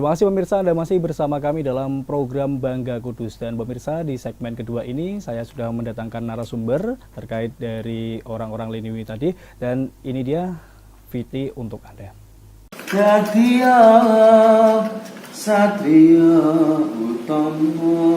Terima kasih pemirsa, Anda masih bersama kami dalam program Bangga Kudus. Dan pemirsa, di segmen kedua ini saya sudah mendatangkan narasumber terkait dari orang-orang Liniwi tadi. Dan ini dia Viti untuk Anda. Satria Satria Utama.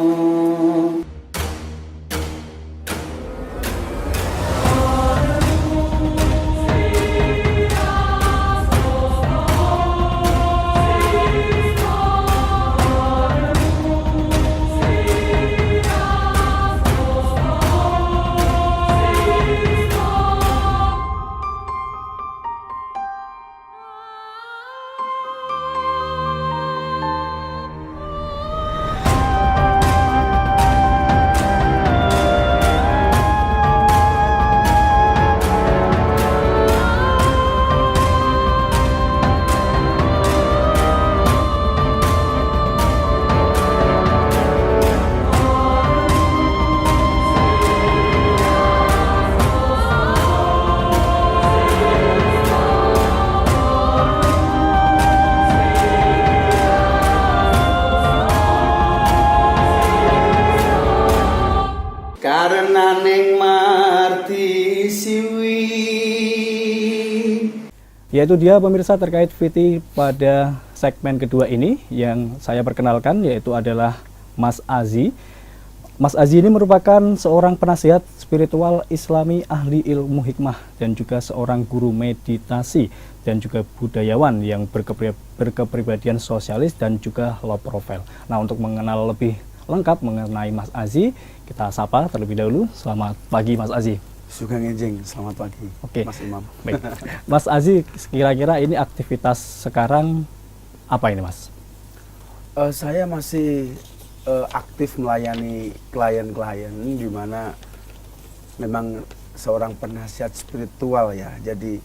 Karena ning marti siwi. Yaitu dia pemirsa terkait Viti pada segmen kedua ini yang saya perkenalkan, yaitu adalah Mas Azi. Mas Azi ini merupakan seorang penasihat spiritual Islami, ahli ilmu hikmah, dan juga seorang guru meditasi dan juga budayawan yang berkepribadian sosialis dan juga low profile. Nah, untuk mengenal lebih lengkap mengenai Mas Azi, kita sapa terlebih dahulu. Selamat pagi Mas Azi. Sugeng Enjing, selamat pagi. Oke. Mas Imam. Baik. Mas Azi, kira-kira ini aktivitas sekarang apa ini Mas? Saya masih aktif melayani klien-klien, di mana memang seorang penasihat spiritual ya. Jadi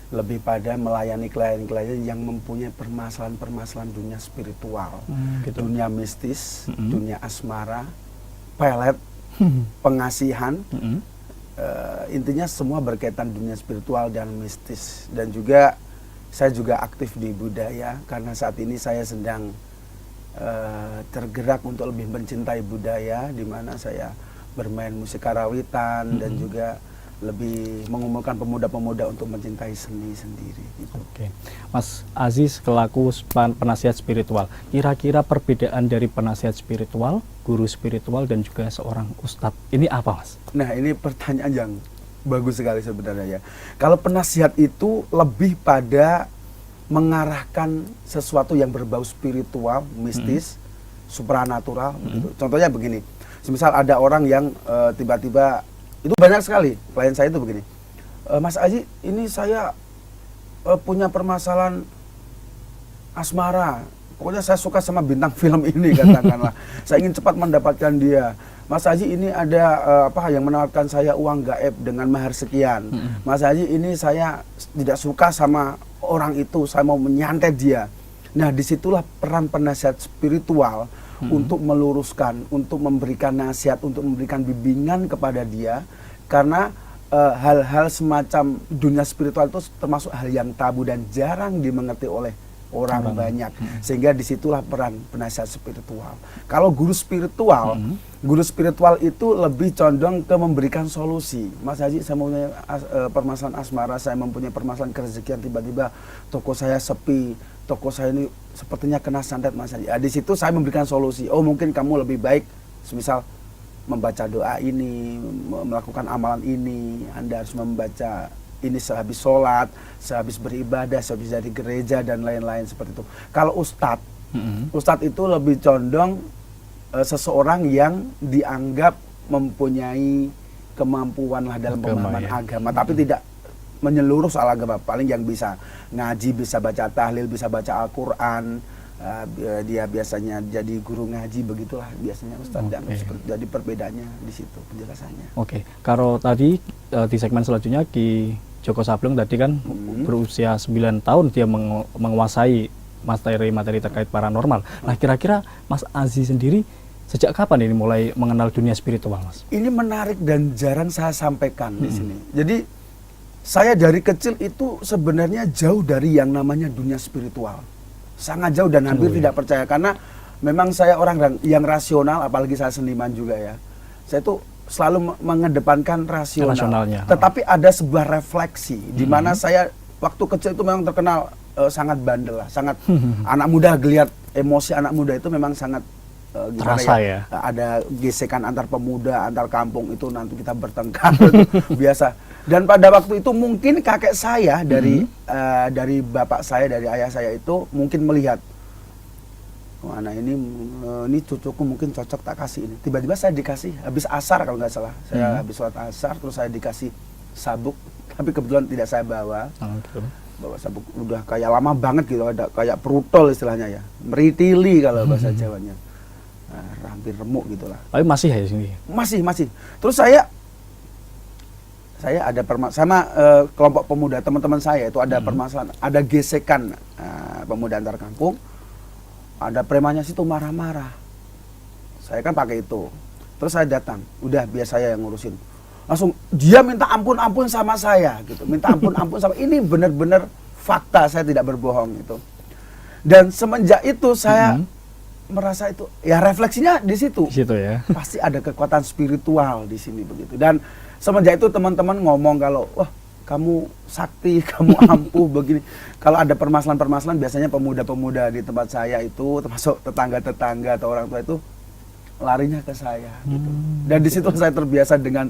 lebih pada melayani klien-klien yang mempunyai permasalahan-permasalahan dunia spiritual, Gitu. dunia mistis, dunia asmara, pelet, pengasihan. Intinya semua berkaitan dunia spiritual dan mistis. Dan juga saya juga aktif di budaya karena saat ini saya sedang tergerak untuk lebih mencintai budaya, di mana saya bermain musik karawitan dan juga lebih mengumpulkan pemuda-pemuda untuk mencintai seni sendiri gitu. Oke. Mas Aziz selaku penasihat spiritual, kira-kira perbedaan dari penasihat spiritual, guru spiritual, dan juga seorang ustadz ini apa Mas? Nah, ini pertanyaan yang bagus sekali sebenarnya ya. Kalau penasihat itu lebih pada mengarahkan sesuatu yang berbau spiritual, mistis, supranatural gitu. Contohnya begini, semisal ada orang yang tiba-tiba, itu banyak sekali klien saya itu begini, Mas Aji, ini saya punya permasalahan asmara, pokoknya saya suka sama bintang film ini katakanlah, saya ingin cepat mendapatkan dia. Mas Haji, ini ada yang menawarkan saya uang gaib dengan mahar sekian. Mas Haji, ini saya tidak suka sama orang itu, saya mau menyantet dia. Nah, disitulah peran penasihat spiritual untuk meluruskan, untuk memberikan nasihat, untuk memberikan bimbingan kepada dia. Karena hal-hal semacam dunia spiritual itu termasuk hal yang tabu dan jarang dimengerti oleh orang banyak. Sehingga disitulah peran penasihat spiritual. Kalau guru spiritual, guru spiritual itu lebih condong ke memberikan solusi. Mas Haji, saya mempunyai permasalahan asmara, saya mempunyai permasalahan kerezekian, tiba-tiba toko saya sepi, toko saya ini sepertinya kena santet Mas Haji. Di situ saya memberikan solusi. Oh, mungkin kamu lebih baik semisal membaca doa ini, melakukan amalan ini, Anda harus membaca ini sehabis sholat, sehabis beribadah, sehabis dari gereja dan lain-lain seperti itu. Kalau ustadz, ustadz itu lebih condong seseorang yang dianggap mempunyai kemampuan lah dalam pemahaman agama, tapi tidak menyeluruh soal agama. Paling yang bisa ngaji, bisa baca tahlil, bisa baca Al-Quran, dia biasanya jadi guru ngaji, begitulah biasanya ustadz. Jadi perbedaannya di situ penjelasannya. Oke, kalau tadi di segmen selanjutnya Ki Joko Sableng tadi kan berusia 9 tahun dia menguasai materi-materi terkait paranormal. Nah, kira-kira Mas Aziz sendiri sejak kapan ini mulai mengenal dunia spiritual, Mas? Ini menarik dan jarang saya sampaikan di sini. Jadi saya dari kecil itu sebenarnya jauh dari yang namanya dunia spiritual. sangat jauh dan hampir Jauh, ya. tidak percaya, karena memang saya orang yang rasional, apalagi saya seniman juga ya. Saya tuh selalu mengedepankan Rasionalnya. Tetapi ada sebuah refleksi di mana saya waktu kecil itu memang terkenal sangat bandel lah, sangat anak muda, geliat emosi anak muda itu memang sangat gimana Terasa ya? Ada gesekan antar pemuda, antar kampung, itu nanti kita bertengkar itu biasa. Dan pada waktu itu mungkin kakek saya dari bapak saya, dari ayah saya itu mungkin melihat, oh, anak ini cucuku mungkin cocok tak kasih ini. Tiba-tiba saya dikasih habis asar kalau nggak salah. Saya habis sholat asar terus saya dikasih sabuk, tapi kebetulan tidak saya bawa. Gitu. Bawa sabuk udah kayak lama banget gitu, ada kayak perutol istilahnya ya, meritili kalau bahasa Jawanya. Nah, hampir remuk gitulah. Tapi masih ya di sini. Masih. Terus saya ada sama kelompok pemuda teman-teman saya itu ada permasalahan, ada gesekan pemuda antar kampung. Ada premannya situ marah-marah. Saya kan pakai itu. Terus saya datang, udah biar saya yang ngurusin. Langsung dia minta ampun sama saya gitu. Minta ampun sama, ini benar-benar fakta, saya tidak berbohong itu. Dan semenjak itu saya merasa itu ya refleksinya di situ. Di situ ya. Pasti ada kekuatan spiritual di sini begitu. Dan semenjak itu teman-teman ngomong kalau wah, kamu sakti, kamu ampuh begini. Kalau ada permasalahan-permasalahan, biasanya pemuda-pemuda di tempat saya itu, termasuk tetangga-tetangga atau orang tua itu larinya ke saya gitu. Dan di situ saya terbiasa dengan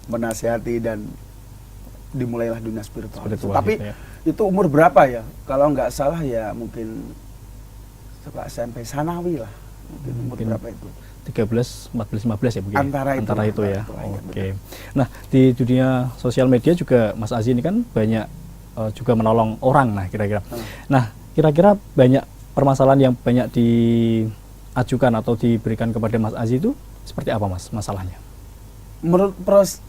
menasihati dan dimulailah dunia spiritual. Tapi gitu ya. itu umur berapa ya? Kalau nggak salah ya mungkin setelah SMP Sanawi lah. Mungkin berapa itu? 13, 14, 15 ya mungkin. Antara itu ya. Itu, Oke. Nah, di dunia sosial media juga Mas Azi ini kan banyak juga menolong orang, nah kira-kira. Nah, kira-kira banyak permasalahan yang banyak diajukan atau diberikan kepada Mas Azi itu seperti apa Mas masalahnya? Menurut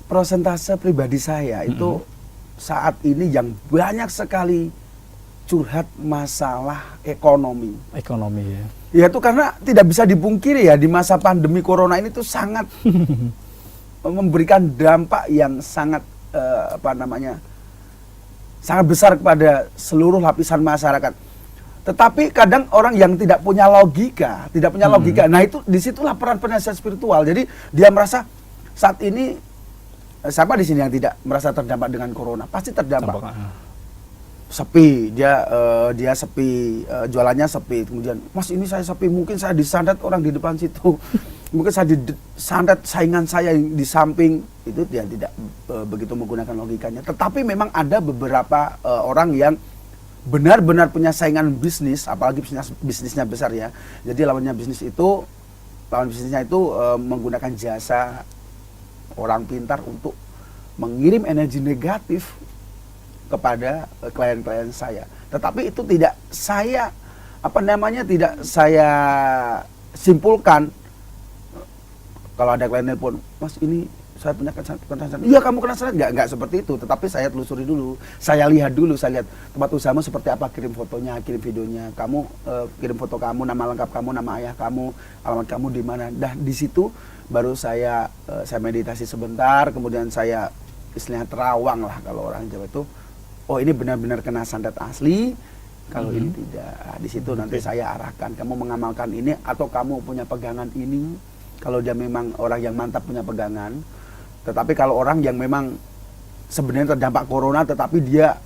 prosentase pribadi saya itu saat ini yang banyak sekali curhat masalah ekonomi. Ekonomi ya. Ya itu karena tidak bisa dipungkiri ya, di masa pandemi corona ini tuh sangat memberikan dampak yang sangat sangat besar kepada seluruh lapisan masyarakat. Tetapi kadang orang yang tidak punya logika, nah itu disitulah peran penasihat spiritual. Jadi dia merasa saat ini siapa di sini yang tidak merasa terdampak dengan corona? Pasti terdampak. Sepi, dia sepi, jualannya sepi. Kemudian, Mas ini saya sepi, mungkin saya disandat orang di depan situ, mungkin saya disandat saingan saya di samping. Itu dia tidak begitu menggunakan logikanya. Tetapi memang ada beberapa orang yang benar-benar punya saingan bisnis, apalagi bisnisnya besar ya. Jadi lawan bisnisnya itu menggunakan jasa orang pintar untuk mengirim energi negatif kepada klien-klien saya. Tetapi itu tidak saya tidak saya simpulkan. Kalau ada klien nelpon, Mas ini saya punya kena. Iya, kamu kena santet, enggak seperti itu. Tetapi saya telusuri dulu, saya lihat dulu, saya lihat tempat usahamu seperti apa, kirim fotonya, kirim videonya. Kamu kirim foto kamu, nama lengkap kamu, nama ayah kamu, alamat kamu di mana. Dah di situ baru saya meditasi sebentar, kemudian saya istilahnya terawang lah kalau orang Jawa itu. Oh ini benar-benar kena santet asli, kalau ini tidak. Di situ nanti saya arahkan, kamu mengamalkan ini atau kamu punya pegangan ini. Kalau dia memang orang yang mantap punya pegangan. Tetapi kalau orang yang memang sebenarnya terdampak corona tetapi dia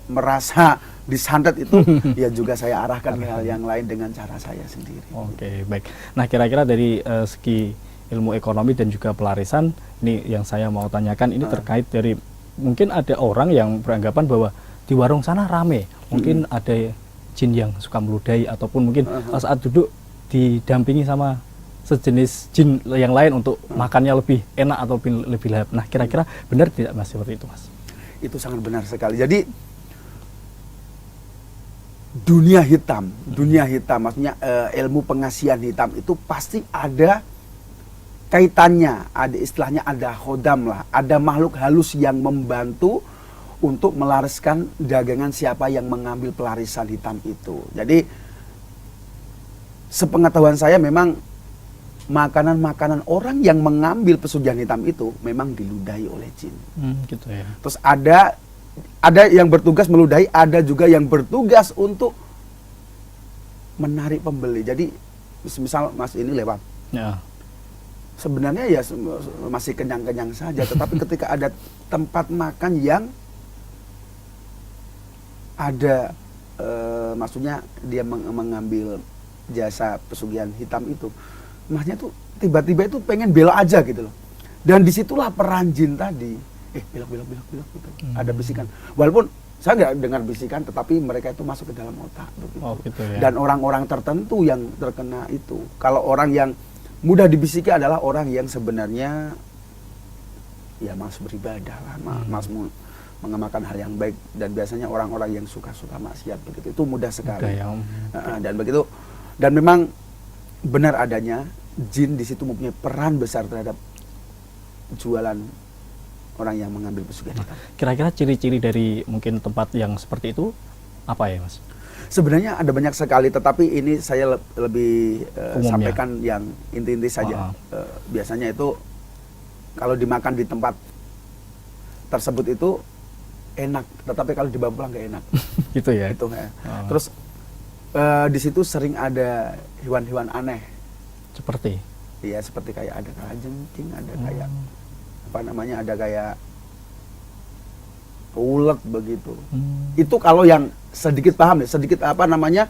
merasa disantet itu, ya juga saya arahkan ke hal yang lain dengan cara saya sendiri. Oke, baik. Nah kira-kira dari segi ilmu ekonomi dan juga pelarisan, ini yang saya mau tanyakan ini terkait dari mungkin ada orang yang beranggapan bahwa di warung sana rame, mungkin ada jin yang suka meludahi ataupun mungkin saat duduk didampingi sama sejenis jin yang lain untuk makannya lebih enak atau lebih lahap. Nah kira-kira benar tidak Mas seperti itu Mas? Itu sangat benar sekali. Jadi dunia hitam maksudnya ilmu pengasihan hitam itu pasti ada kaitannya, ada istilahnya, ada khodam lah, ada makhluk halus yang membantu untuk melariskan dagangan siapa yang mengambil pelarisan hitam itu. Jadi sepengetahuan saya memang makanan-makanan orang yang mengambil pesugihan hitam itu memang diludahi oleh jin. Gitu ya. Terus ada ada yang bertugas meludahi, ada juga yang bertugas untuk menarik pembeli. Jadi misal Mas ini lewat, Ya. sebenarnya ya masih kenyang-kenyang saja, tetapi ketika ada tempat makan yang ada maksudnya dia mengambil jasa pesugihan hitam itu, Masnya tuh tiba-tiba itu pengen belok aja gitu loh. Dan disitulah peran jin tadi, belok gitu. Ada bisikan. Walaupun saya nggak dengar bisikan, tetapi mereka itu masuk ke dalam otak begitu. Oh, gitu ya. Dan orang-orang tertentu yang terkena itu. Kalau orang yang mudah dibisiki adalah orang yang sebenarnya ya mas beribadah lah, mas mengamalkan hal yang baik, dan biasanya orang-orang yang suka-suka maksiat begitu itu mudah sekali. Dan begitu, dan memang benar adanya jin di situ mempunyai peran besar terhadap jualan orang yang mengambil pesugihan hitam. Kira-kira ciri-ciri dari mungkin tempat yang seperti itu apa ya, Mas? Sebenarnya ada banyak sekali, tetapi ini saya lebih sampaikan yang inti-inti saja. Biasanya itu kalau dimakan di tempat tersebut itu enak, tetapi kalau dibawa pulang nggak enak. Gitu ya. Itu ya. Terus di situ sering ada hewan-hewan aneh. Seperti? Iya, seperti kayak ada kalajengking, ada kayak apa namanya, ada kayak ulet begitu. Itu kalau yang sedikit paham ya, sedikit apa namanya,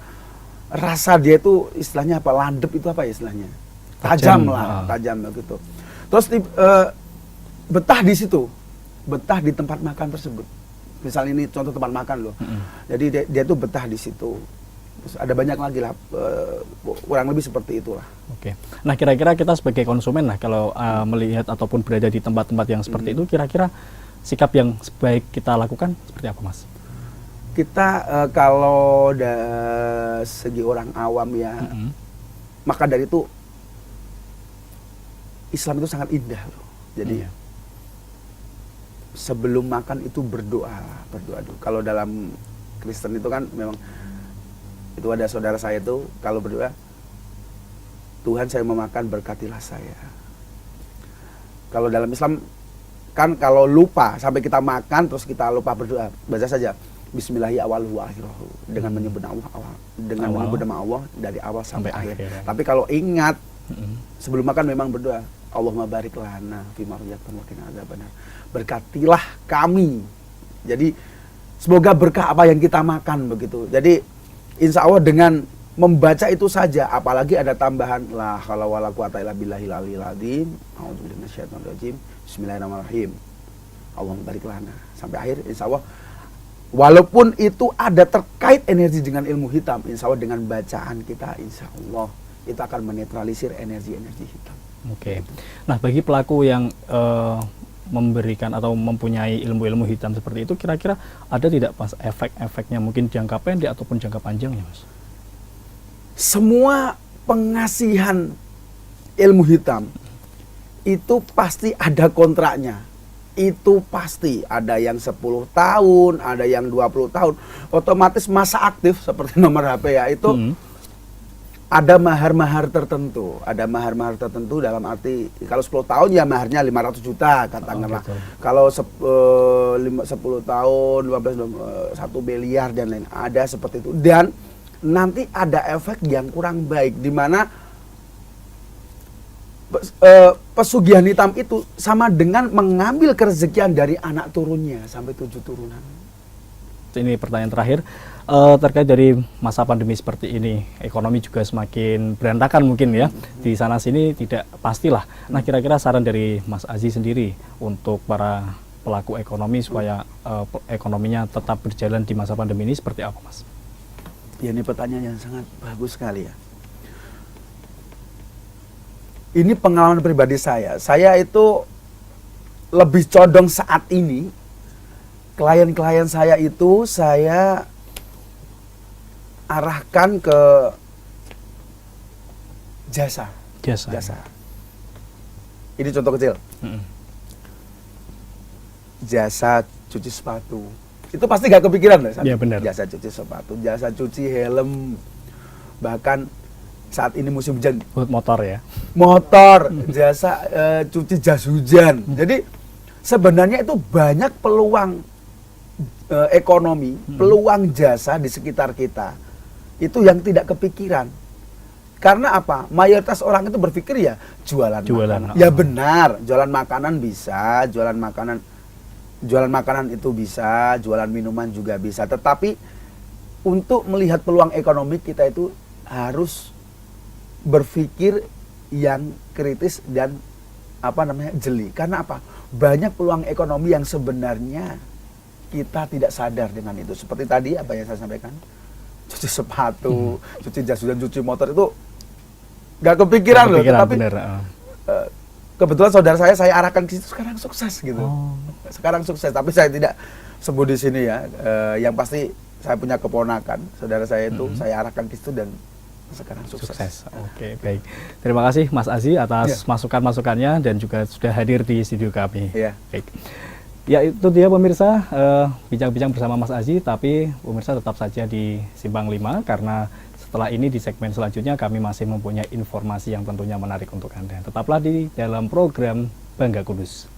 rasa dia itu istilahnya apa, landep itu apa ya istilahnya, tajam lah, tajam begitu. Terus betah di situ, betah di tempat makan tersebut. Misal ini contoh tempat makan loh. Jadi dia tuh betah di situ. Terus ada banyak lagi lah, kurang lebih seperti itulah. Oke. Nah, kira-kira kita sebagai konsumen lah, kalau melihat ataupun berada di tempat-tempat yang seperti itu, kira-kira sikap yang sebaik kita lakukan seperti apa, Mas? Kita kalau dari segi orang awam ya, maka dari itu Islam itu sangat indah loh. Jadi sebelum makan itu berdoa dulu. Kalau dalam Kristen itu kan memang itu ada saudara saya itu kalau berdoa, Tuhan saya mau makan, berkatilah saya. Kalau dalam Islam kan kalau lupa sampai kita makan terus kita lupa berdoa, baca saja Bismillahi awaluhu akhiruhu, dengan menyebut menyebut nama Allah dari awal sampai akhir. Tapi kalau ingat sebelum makan memang berdoa, Allahumma barik lana fima razaqtana wa qina adzabannar. Berkatilah kami. Jadi semoga berkah apa yang kita makan begitu. Jadi insya Allah dengan membaca itu saja, apalagi ada tambahan la haula wala quwata illa billahil aliyil azim, a'udzubillahi minasyaitonir rajim, bismillahirrahmanirrahim, Allahumma barik lana sampai akhir. Insya Allah walaupun itu ada terkait energi dengan ilmu hitam, insya Allah dengan bacaan kita insya Allah itu akan menetralisir energi-energi hitam. Oke. Nah, bagi pelaku yang memberikan atau mempunyai ilmu-ilmu hitam seperti itu, kira-kira ada tidak Mas efek-efeknya, mungkin jangka pendek ataupun jangka panjangnya, Mas? Semua pengasihan ilmu hitam itu pasti ada kontraknya. Itu pasti ada yang 10 tahun, ada yang 20 tahun. Otomatis masa aktif seperti nomor HP ya itu ada mahar-mahar tertentu. Ada mahar-mahar tertentu dalam arti kalau 10 tahun ya maharnya 500 juta katakanlah. Kalau 10 tahun 1 miliar dan lain, ada seperti itu. Dan nanti ada efek yang kurang baik di mana pesugihan hitam itu sama dengan mengambil kerezekian dari anak turunnya sampai 7 turunan. Ini pertanyaan terakhir, terkait dari masa pandemi seperti ini, ekonomi juga semakin berantakan mungkin ya, di sana sini tidak pastilah. Nah, kira-kira saran dari Mas Aziz sendiri untuk para pelaku ekonomi supaya ekonominya tetap berjalan di masa pandemi ini seperti apa, Mas? Ya, ini pertanyaan yang sangat bagus sekali ya. Ini pengalaman pribadi saya. Saya itu lebih condong saat ini, klien-klien saya itu saya arahkan ke jasa. Ini contoh kecil. Jasa cuci sepatu. Itu pasti gak kepikiran loh. Iya, benar. Jasa cuci sepatu, jasa cuci helm, bahkan saat ini musim hujan. Buat motor ya? Motor, jasa cuci jas hujan. Jadi sebenarnya itu banyak peluang ekonomi, peluang jasa di sekitar kita itu yang tidak kepikiran. Karena apa? Mayoritas orang itu berpikir ya jualan makanan. Ya benar, jualan makanan bisa, jualan makanan itu bisa, jualan minuman juga bisa. Tetapi untuk melihat peluang ekonomi kita itu harus berpikir yang kritis dan jeli. Karena apa? Banyak peluang ekonomi yang sebenarnya kita tidak sadar dengan itu. Seperti tadi apa yang saya sampaikan, cuci sepatu, cuci jas hujan, cuci motor itu nggak kepikiran loh. Tetapi kebetulan saudara saya arahkan ke situ, sekarang sukses gitu. Sekarang sukses, tapi saya tidak sebut di sini ya. Yang pasti saya punya keponakan, saudara saya itu saya arahkan ke situ dan sekarang sukses. Oke, baik. Terima kasih Mas Azi atas masukan-masukannya dan juga sudah hadir di studio kami. Baik. Ya, itu dia pemirsa, bincang-bincang bersama Mas Azi, tapi pemirsa tetap saja di Simpang 5 karena setelah ini di segmen selanjutnya kami masih mempunyai informasi yang tentunya menarik untuk Anda. Tetaplah di dalam program Bangga Kudus.